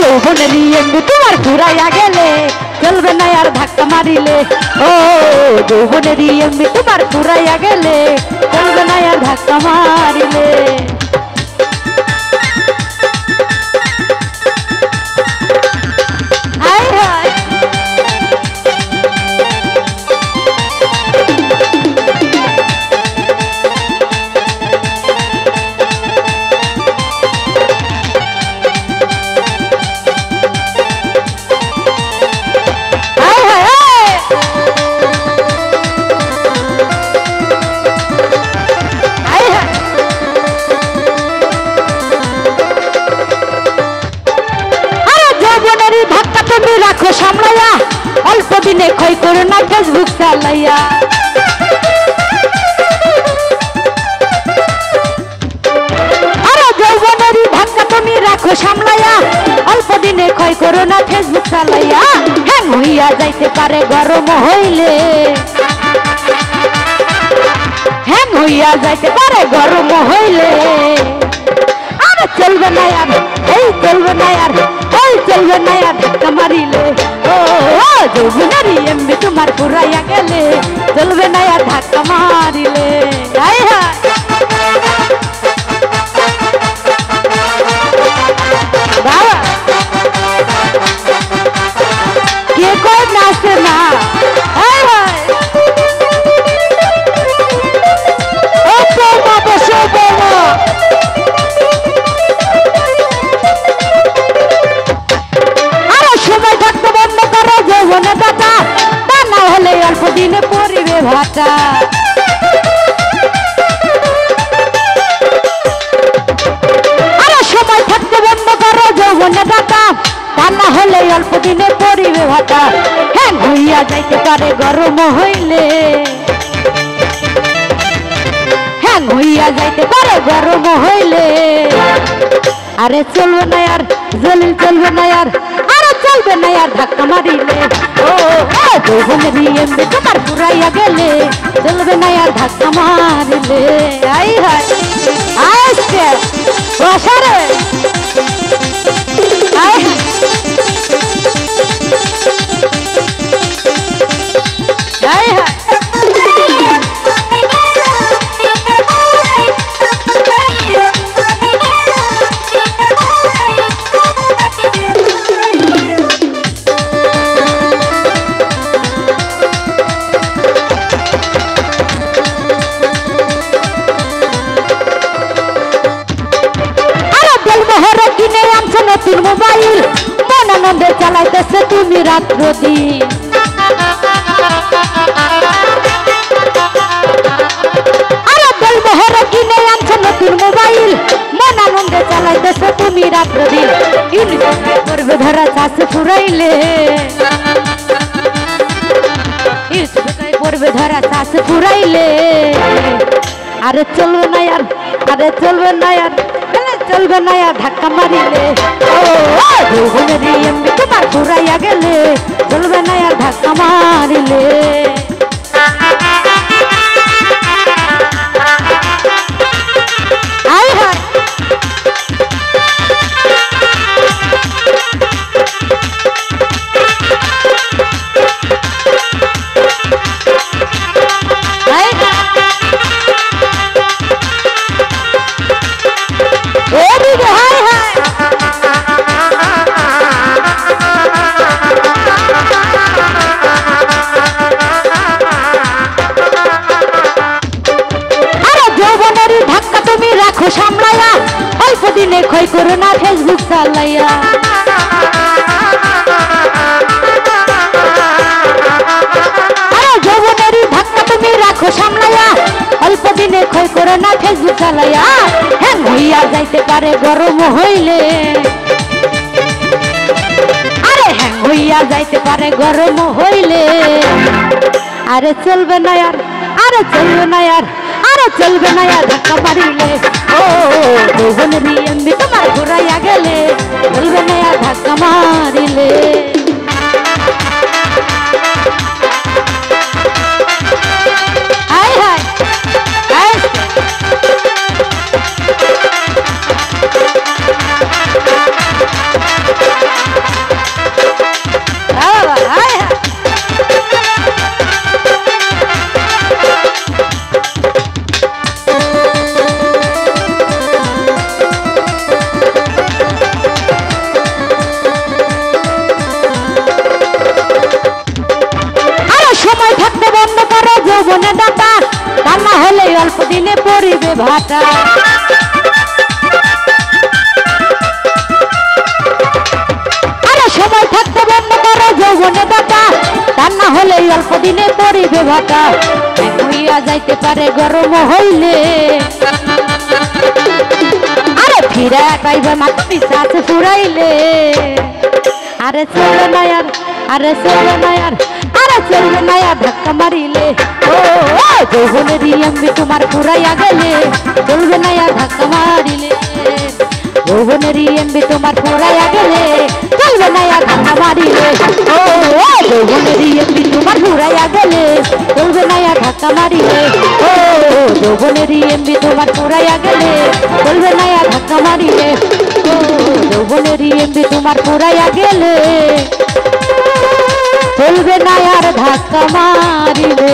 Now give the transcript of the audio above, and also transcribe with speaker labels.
Speaker 1: যৌবনেরই এমনি তোমার ঘুরাইয়া গেলে চলবে না আর ধাক্কা মারিলে। ও যৌবনেরই এমনি তোমার ঘুরাইয়া গেলে চলবে না আর ধাক্কা মারিলে। রাখো সামলাইয়া অল্প দিনে ক্ষয় করো না ফেসবুক চালাইয়া। আরে যৌবনেরই ধাক্কা তুমি রাখো সামলাইয়া অল্প দিনে ক্ষয় করো না ফেসবুক চালাইয়া। হ্যাং হইয়া যাইতে পারে গরম হইলে, হ্যাং হইয়া যাইতে পারে গরম হইলে। আর চলবে না আর এই চলবে না আর এই চলবে না আর ধাক্কা মারিলে। ও যৌবনেরই এমনি তোমার ঘুরাইয়া গেলে চলবে না আর ধাক্কা মারিলে। হায় হায় বাবা কে কই নাচে না। হায় হায় ও বৌমা বসো বৌমা। যৌবনে দাদা তা না হলে অল্প দিনে পরিবে ভাটা। আরে সময় থাকতে বন্ধ করো যৌবনে দাদা তা না হলে অল্প দিনে পরিবে ভাটা। হ্যাঁ হইয়া যাইতে পারে গরম হইলে, হ্যাঁ হইয়া যাইতে পারে গরম হইলে। আরে চলবে না আর জলিল চলবে না আর চলবে না আর ধাক্কা মারিলে। ও যৌবনেরই এমনি তোমার ঘুরাইয়া গেলে চলবে না আর ধাক্কা মারিলে। আই হায় আজকে বসারে আই হায় আই হায় নতুন মোবাইল মন আনন্দে চালাইতেছে তুমি রাত্র দিন। আরে বেলমোহরে কিনে আনছো নতুন মোবাইল মন আনন্দে চালাইতেছে তুমি রাত্র দিন। ইউনিভার্সিটি করবে ধরা চাষ ফুরাইলে, ইউনিভার্সিটি করবে ধরা চাষ ফুরাইলে। আরে চলবে না আর আরে চলবে না আর চলবে না আর ধাক্কা মারিলে। ও যৌবনেরই এমনি তোমার ঘুরাইয়া গেলে চলবে না আর ধাক্কা মারিলে। হায় হায় সামলাইয়া অল্প দিনে ক্ষয় করো না ফেসবুক চালাইয়া। আরে যৌবনেরই ধাক্কা তুমি রাখো সামলাইয়া অল্প দিনে ক্ষয় করো না ফেসবুক চালাইয়া। হ্যাং হইয়া যাইতে পারে গরম হইলে, আরে হ্যাং হইয়া যাইতে পারে গরম হইলে। আরে চলবে না আর আরে চলবে না আর আরে চলবে না আর ধাক্কা মারিলে। ও যৌবনেরই এমনি তোমার ঘুরাইয়া গেলে চলবে না আর ধাক্কা মারিলে। হায় হায় হায় অল্প দিনে পড়িবে ভাটা। আরে সময় থাকতে বন্ধ করো যৌবনে দাতা, তা না হলে অল্প দিনে পড়িবে ভাটা। হইয়া যাইতে পারে গরম হইলে, আরে ফিরে পাইবে মাথা পিছাচ ফুরাইলে। আরে চলবে না আর, আরে চলবে না আর, আরে চলবে না আর ধাক্কা মারিলে। ও যৌবনের এমবি তোমার ফুরাইয়া গেলে, চলবে না আর ধাক্কা মারিলে। যৌবনের এমবি তোমার ফুরাইয়া গেলে, চলবে না আর ধাক্কা মারিলে। ও যৌবনের এমবি তোমার ফুরাইয়া গেলে, চলবে না আর ধাক্কা মারিলে। ও যৌবনের এমবি তোমার ফুরাইয়া গেলে, চলবে না আর ধাক্কা মারিলে। ও যৌবনের এমবি তোমার ফুরাইয়া গেলে, চলবে না আর ধাক্কা মারিলে।